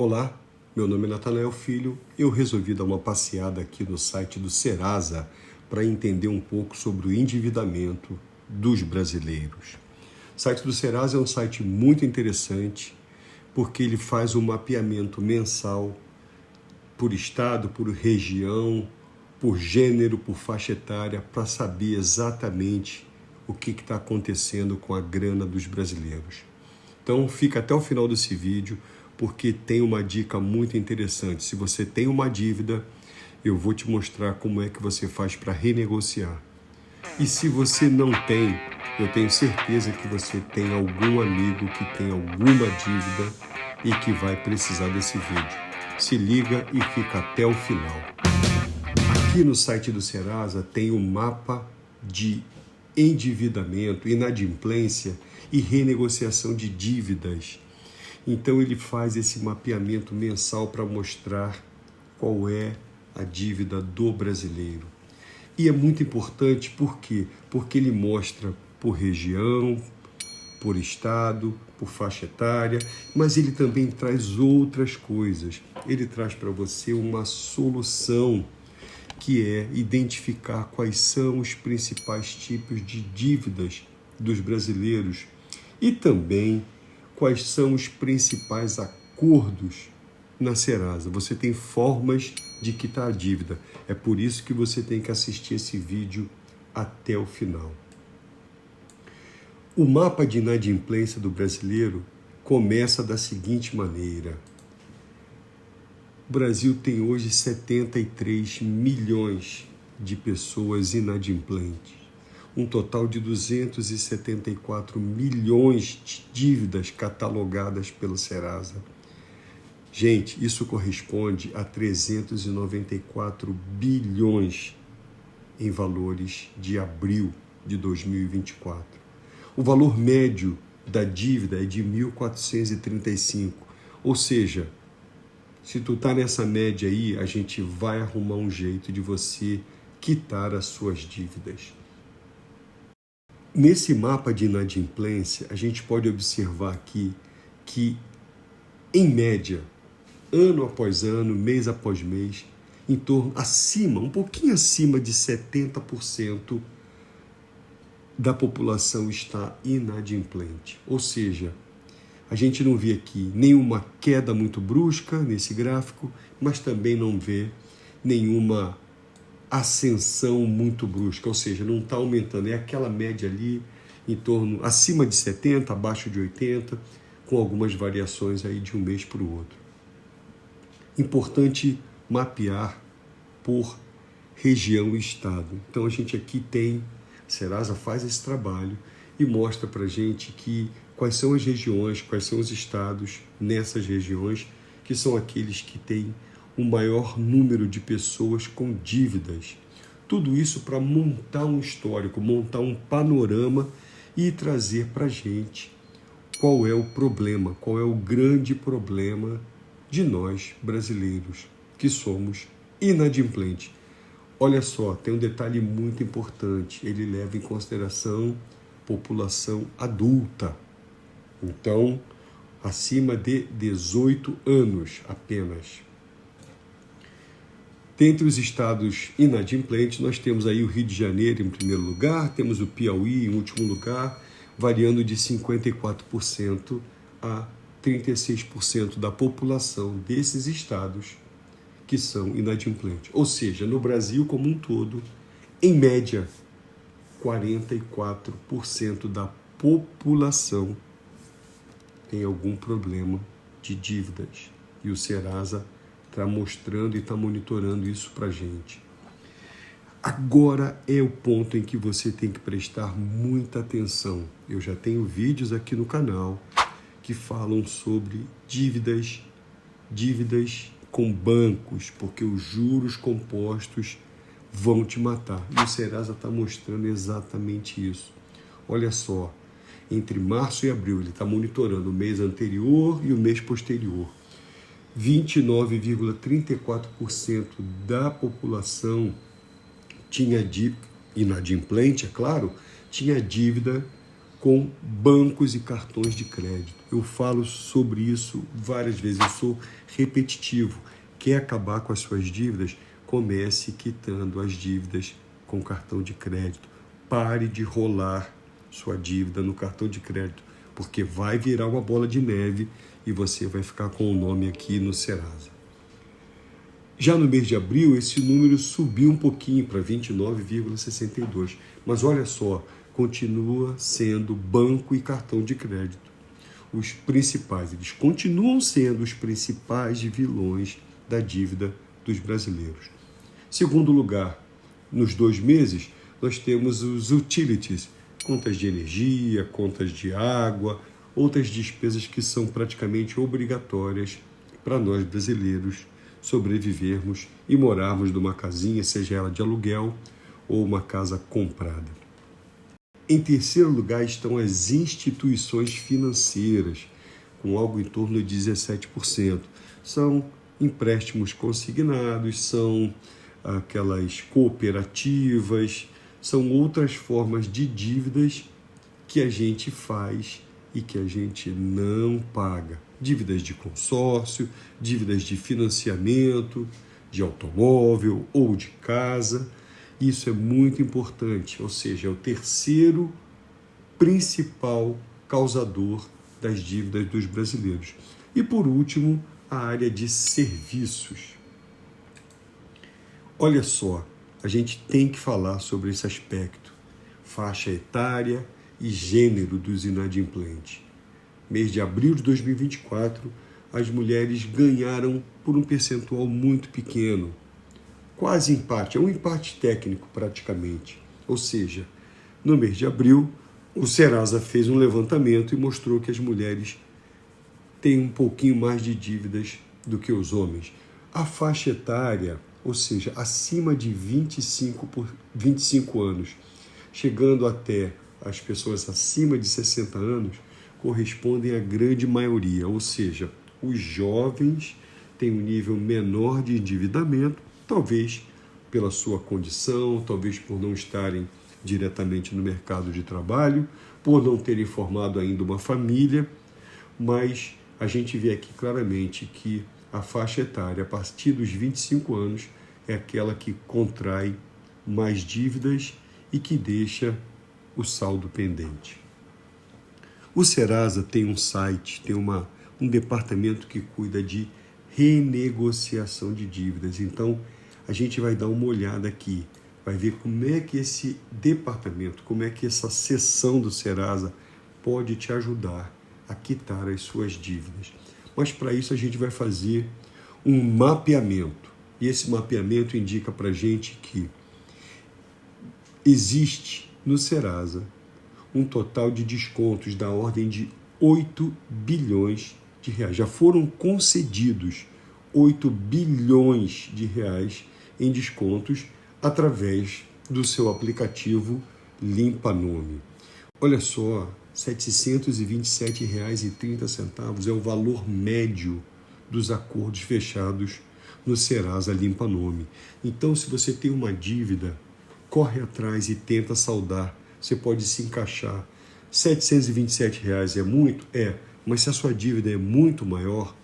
Olá, meu nome é Natanael Filho. Eu resolvi dar uma passeada aqui no site do Serasa para entender um pouco sobre o endividamento dos brasileiros. O site do Serasa é um site muito interessante porque ele faz um mapeamento mensal por estado, por região, por gênero, por faixa etária, para saber exatamente o que está acontecendo com a grana dos brasileiros. Então fica até o final desse vídeo, porque tem uma dica muito interessante. Se você tem uma dívida, eu vou te mostrar como é que você faz para renegociar. E se você não tem, eu tenho certeza que você tem algum amigo que tem alguma dívida e que vai precisar desse vídeo. Se liga e fica até o final. Aqui no site do Serasa tem o mapa de endividamento, inadimplência e renegociação de dívidas. Então ele faz esse mapeamento mensal para mostrar qual é a dívida do brasileiro. E é muito importante, por quê? Porque ele mostra por região, por estado, por faixa etária, mas ele também traz outras coisas. Ele traz para você uma solução, que é identificar quais são os principais tipos de dívidas dos brasileiros e também quais são os principais acordos na Serasa. Você tem formas de quitar a dívida. É por isso que você tem que assistir esse vídeo até o final. O mapa de inadimplência do brasileiro começa da seguinte maneira. O Brasil tem hoje 73 milhões de pessoas inadimplentes, um total de 274 milhões de dívidas catalogadas pelo Serasa. Gente, isso corresponde a 394 bilhões em valores de abril de 2024. O valor médio da dívida é de 1.435, ou seja, se tu tá nessa média aí, a gente vai arrumar um jeito de você quitar as suas dívidas. Nesse mapa de inadimplência, a gente pode observar aqui que, em média, ano após ano, mês após mês, em torno, um pouquinho acima de 70% da população está inadimplente. Ou seja, a gente não vê aqui nenhuma queda muito brusca nesse gráfico, mas também não vê nenhuma ascensão muito brusca, ou seja, não está aumentando. É aquela média ali em torno, acima de 70, abaixo de 80, com algumas variações aí de um mês para o outro. Importante mapear por região e estado. Então a gente aqui tem, a Serasa faz esse trabalho e mostra para a gente que quais são as regiões, quais são os estados nessas regiões que são aqueles que têm o maior número de pessoas com dívidas. Tudo isso para montar um histórico, montar um panorama e trazer para a gente qual é o problema, qual é o grande problema de nós brasileiros, que somos inadimplentes. Olha só, tem um detalhe muito importante, ele leva em consideração população adulta. Então, acima de 18 anos apenas. Dentre os estados inadimplentes, nós temos aí o Rio de Janeiro em primeiro lugar, temos o Piauí em último lugar, variando de 54% a 36% da população desses estados que são inadimplentes. Ou seja, no Brasil como um todo, em média, 44% da população tem algum problema de dívidas. E o Serasa está mostrando e está monitorando isso para a gente. Agora é o ponto em que você tem que prestar muita atenção. Eu já tenho vídeos aqui no canal que falam sobre dívidas com bancos, porque os juros compostos vão te matar. E o Serasa está mostrando exatamente isso. Olha só, entre março e abril, ele está monitorando o mês anterior e o mês posterior. 29,34% da população tinha dívida, inadimplente, é claro, tinha dívida com bancos e cartões de crédito. Eu falo sobre isso várias vezes, eu sou repetitivo. Quer acabar com as suas dívidas? Comece quitando as dívidas com cartão de crédito. Pare de rolar sua dívida no cartão de crédito, porque vai virar uma bola de neve e você vai ficar com o nome aqui no Serasa. Já no mês de abril, esse número subiu um pouquinho para 29,62. Mas olha só, continua sendo banco e cartão de crédito os principais. Eles continuam sendo os principais vilões da dívida dos brasileiros. Segundo lugar, nos 2 meses, nós temos os utilities, contas de energia, contas de água, outras despesas que são praticamente obrigatórias para nós brasileiros sobrevivermos e morarmos numa casinha, seja ela de aluguel ou uma casa comprada. Em terceiro lugar estão as instituições financeiras, com algo em torno de 17%. São empréstimos consignados, são aquelas cooperativas, são outras formas de dívidas que a gente faz e que a gente não paga. Dívidas de consórcio, dívidas de financiamento, de automóvel ou de casa. Isso é muito importante, ou seja, é o terceiro principal causador das dívidas dos brasileiros. E por último, a área de serviços. Olha só, a gente tem que falar sobre esse aspecto, faixa etária e gênero dos inadimplentes. Mês de abril de 2024, as mulheres ganharam por um percentual muito pequeno, quase empate, é um empate técnico praticamente. Ou seja, no mês de abril, o Serasa fez um levantamento e mostrou que as mulheres têm um pouquinho mais de dívidas do que os homens. A faixa etária, ou seja, acima de 25 anos, chegando até as pessoas acima de 60 anos, correspondem à grande maioria, ou seja, os jovens têm um nível menor de endividamento, talvez pela sua condição, talvez por não estarem diretamente no mercado de trabalho, por não terem formado ainda uma família, mas a gente vê aqui claramente que a faixa etária, a partir dos 25 anos, é aquela que contrai mais dívidas e que deixa o saldo pendente. O Serasa tem um site, tem um departamento que cuida de renegociação de dívidas. Então, a gente vai dar uma olhada aqui, vai ver como é que esse departamento, como é que essa seção do Serasa pode te ajudar a quitar as suas dívidas. Mas para isso a gente vai fazer um mapeamento. E esse mapeamento indica para a gente que existe no Serasa um total de descontos da ordem de 8 bilhões de reais. Já foram concedidos 8 bilhões de reais em descontos através do seu aplicativo Limpa Nome. Olha só, R$ 727,30 é o valor médio dos acordos fechados no Serasa Limpa Nome. Então, se você tem uma dívida, corre atrás e tenta saldar. Você pode se encaixar. R$ 727 é muito? É, mas se a sua dívida é muito maior,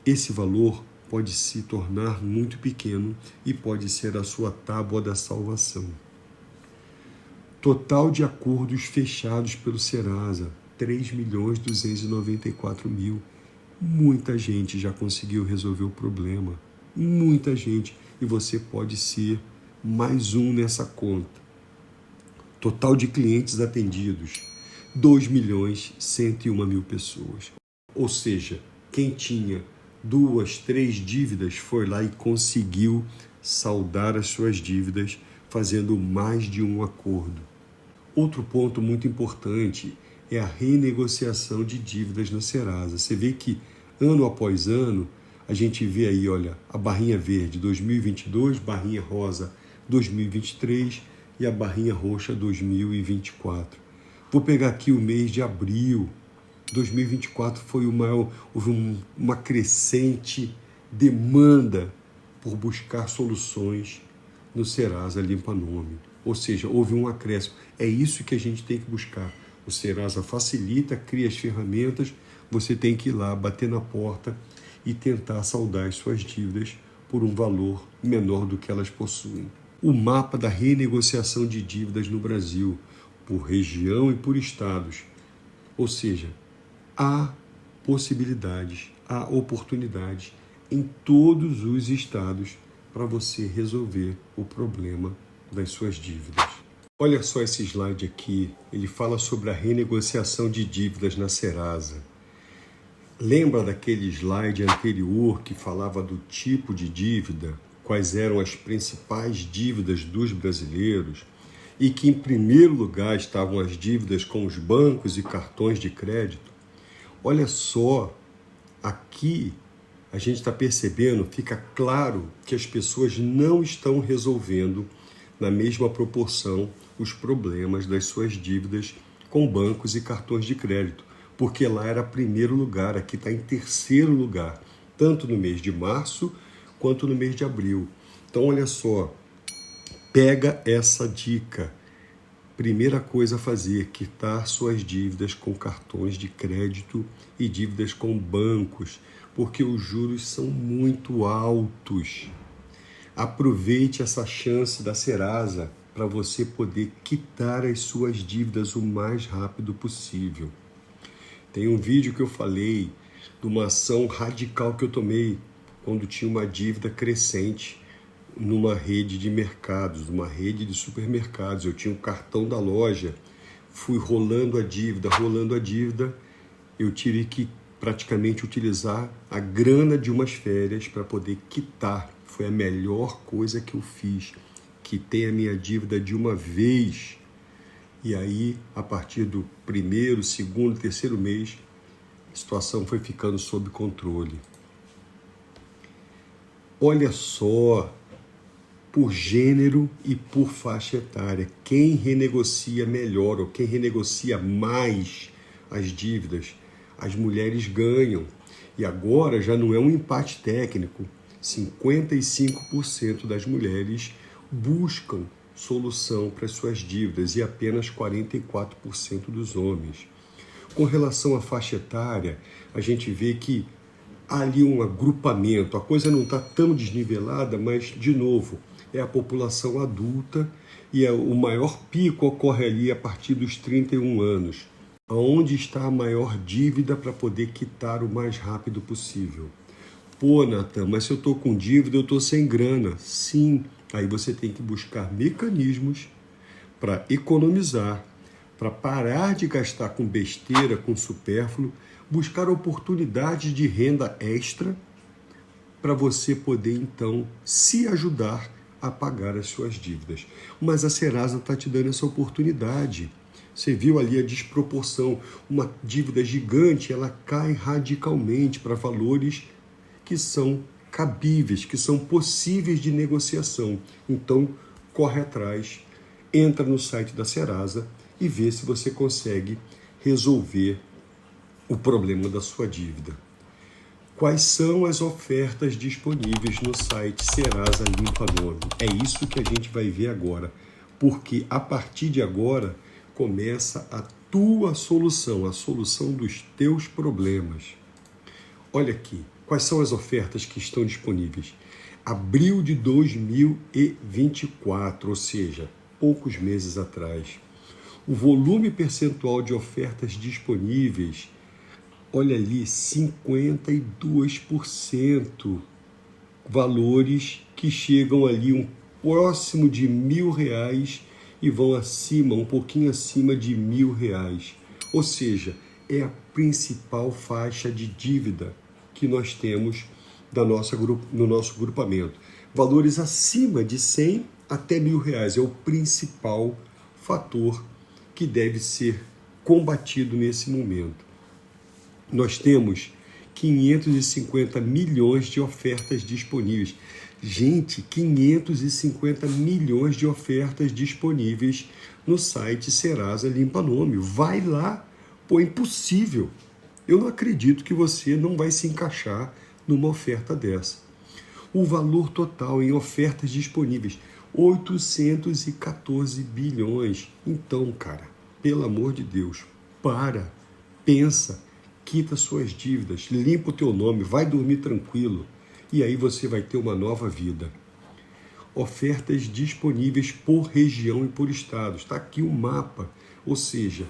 esse valor pode se tornar muito pequeno e pode ser a sua tábua da salvação. Total de acordos fechados pelo Serasa, 3.294.000. Muita gente já conseguiu resolver o problema. Muita gente. E você pode ser mais um nessa conta. Total de clientes atendidos, 2.101.000 pessoas. Ou seja, quem tinha 2, 3 dívidas foi lá e conseguiu saldar as suas dívidas fazendo mais de um acordo. Outro ponto muito importante é a renegociação de dívidas no Serasa. Você vê que ano após ano a gente vê aí, olha, a barrinha verde 2022, barrinha rosa 2023 e a barrinha roxa 2024. Vou pegar aqui o mês de abril. 2024 foi o maior, houve uma crescente demanda por buscar soluções no Serasa Limpa Nome. Ou seja, houve um acréscimo. É isso que a gente tem que buscar. O Serasa facilita, cria as ferramentas, você tem que ir lá, bater na porta e tentar saldar as suas dívidas por um valor menor do que elas possuem. O mapa da renegociação de dívidas no Brasil, por região e por estados. Ou seja, há possibilidades, há oportunidades em todos os estados para você resolver o problema das suas dívidas. Olha só esse slide aqui, ele fala sobre a renegociação de dívidas na Serasa. Lembra daquele slide anterior que falava do tipo de dívida, quais eram as principais dívidas dos brasileiros e que em primeiro lugar estavam as dívidas com os bancos e cartões de crédito? Olha só, aqui a gente está percebendo, fica claro que as pessoas não estão resolvendo na mesma proporção os problemas das suas dívidas com bancos e cartões de crédito, porque lá era primeiro lugar, aqui está em terceiro lugar, tanto no mês de março quanto no mês de abril. Então, olha só, pega essa dica. Primeira coisa a fazer, quitar suas dívidas com cartões de crédito e dívidas com bancos, porque os juros são muito altos. Aproveite essa chance da Serasa para você poder quitar as suas dívidas o mais rápido possível. Tem um vídeo que eu falei de uma ação radical que eu tomei quando tinha uma dívida crescente numa rede de mercados, numa rede de supermercados. Eu tinha o cartão da loja, fui rolando a dívida, eu tive que praticamente utilizar a grana de umas férias para poder quitar. Foi a melhor coisa que eu fiz, quitei a minha dívida de uma vez. E aí, a partir do primeiro, segundo, terceiro mês, a situação foi ficando sob controle. Olha só, por gênero e por faixa etária, quem renegocia melhor ou quem renegocia mais as dívidas, as mulheres ganham. E agora já não é um empate técnico, 55% das mulheres buscam solução para as suas dívidas e apenas 44% dos homens. Com relação à faixa etária, a gente vê que há ali um agrupamento, a coisa não está tão desnivelada, mas, de novo, é a população adulta e o maior pico ocorre ali a partir dos 31 anos, onde está a maior dívida para poder quitar o mais rápido possível. Pô, Natan, mas se eu estou com dívida, eu estou sem grana. Sim, aí você tem que buscar mecanismos para economizar, para parar de gastar com besteira, com supérfluo, buscar oportunidades de renda extra para você poder, então, se ajudar a pagar as suas dívidas. Mas a Serasa está te dando essa oportunidade. Você viu ali a desproporção. Uma dívida gigante, ela cai radicalmente para valores que são cabíveis, que são possíveis de negociação. Então, corre atrás, entra no site da Serasa e vê se você consegue resolver o problema da sua dívida. Quais são as ofertas disponíveis no site Serasa Limpa Nome? É isso que a gente vai ver agora, porque a partir de agora começa a tua solução, a solução dos teus problemas. Olha aqui, quais são as ofertas que estão disponíveis? Abril de 2024, ou seja, poucos meses atrás. O volume percentual de ofertas disponíveis, olha ali, 52%. Valores que chegam ali próximo de R$1.000 e vão acima, um pouquinho acima de R$1.000. Ou seja, é a principal faixa de dívida que nós temos no nosso grupamento. Valores acima de R$100 até R$1.000 é o principal fator que deve ser combatido nesse momento. Nós temos 550 milhões de ofertas disponíveis. Gente, 550 milhões de ofertas disponíveis no site Serasa Limpa Nome. Vai lá, pô, é impossível. Eu não acredito que você não vai se encaixar numa oferta dessa. O valor total em ofertas disponíveis, 814 bilhões. Então, cara, pelo amor de Deus, para, pensa, quita suas dívidas, limpa o teu nome, vai dormir tranquilo e aí você vai ter uma nova vida. Ofertas disponíveis por região e por estado. Está aqui o mapa, ou seja,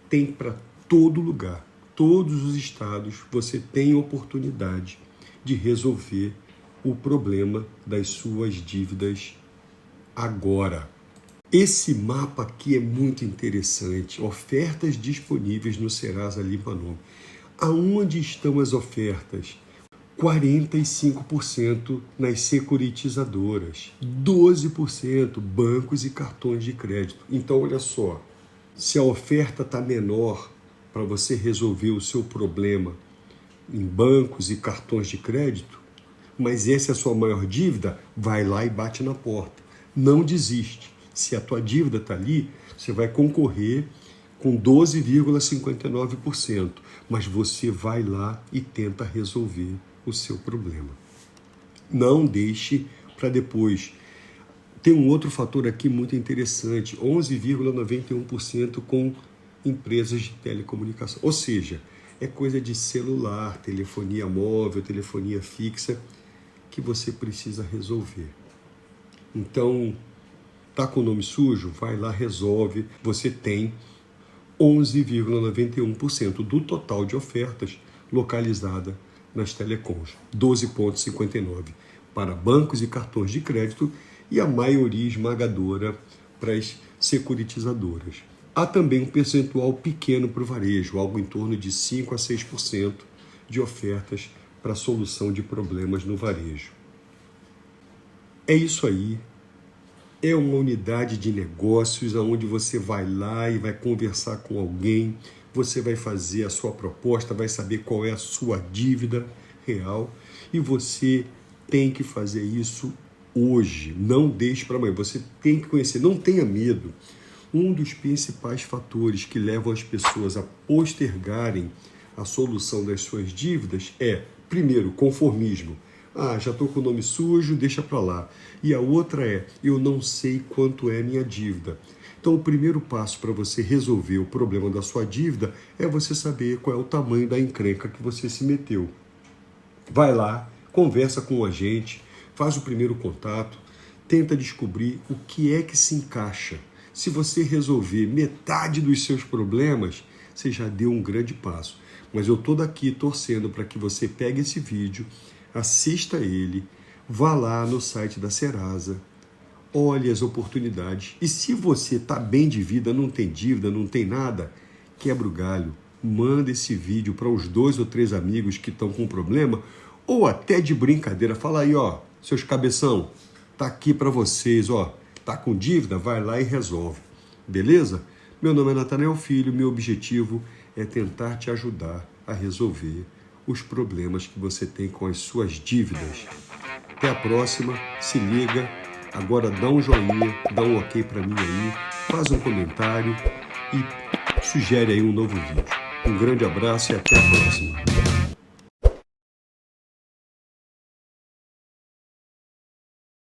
tem para todo lugar, todos os estados você tem oportunidade de resolver o problema das suas dívidas agora. Esse mapa aqui é muito interessante. Ofertas disponíveis no Serasa Limpa Nome. Aonde estão as ofertas? 45% nas securitizadoras, 12% bancos e cartões de crédito. Então, olha só, se a oferta está menor para você resolver o seu problema em bancos e cartões de crédito, mas essa é a sua maior dívida, vai lá e bate na porta. Não desiste. Se a tua dívida está ali, você vai concorrer com 12,59%, mas você vai lá e tenta resolver o seu problema. Não deixe para depois. Tem um outro fator aqui muito interessante, 11,91% com empresas de telecomunicação. Ou seja, é coisa de celular, telefonia móvel, telefonia fixa, que você precisa resolver. Então, tá com o nome sujo? Vai lá, resolve. Você tem 11,91% do total de ofertas localizada nas telecoms, 12,59% para bancos e cartões de crédito e a maioria esmagadora para as securitizadoras. Há também um percentual pequeno para o varejo, algo em torno de 5 a 6% de ofertas para a solução de problemas no varejo. É isso aí. É uma unidade de negócios onde você vai lá e vai conversar com alguém, você vai fazer a sua proposta, vai saber qual é a sua dívida real e você tem que fazer isso hoje, não deixe para amanhã, você tem que conhecer, não tenha medo. Um dos principais fatores que levam as pessoas a postergarem a solução das suas dívidas é, primeiro, conformismo. Já estou com o nome sujo, deixa para lá. E a outra é, eu não sei quanto é minha dívida. Então, o primeiro passo para você resolver o problema da sua dívida é você saber qual é o tamanho da encrenca que você se meteu. Vai lá, conversa com o agente, faz o primeiro contato, tenta descobrir o que é que se encaixa. Se você resolver metade dos seus problemas, você já deu um grande passo. Mas eu estou daqui torcendo para que você pegue esse vídeo, assista ele, vá lá no site da Serasa, olhe as oportunidades. E se você está bem de vida, não tem dívida, não tem nada, quebra o galho. Manda esse vídeo para os 2 ou 3 amigos que estão com problema, ou até de brincadeira. Fala aí, seus cabeção, tá aqui para vocês, tá com dívida? Vai lá e resolve. Beleza? Meu nome é Natanael Filho, meu objetivo é tentar te ajudar a resolver os problemas que você tem com as suas dívidas. Até a próxima, se liga, agora dá um joinha, dá um ok para mim aí, faz um comentário e sugere aí um novo vídeo. Um grande abraço e até a próxima.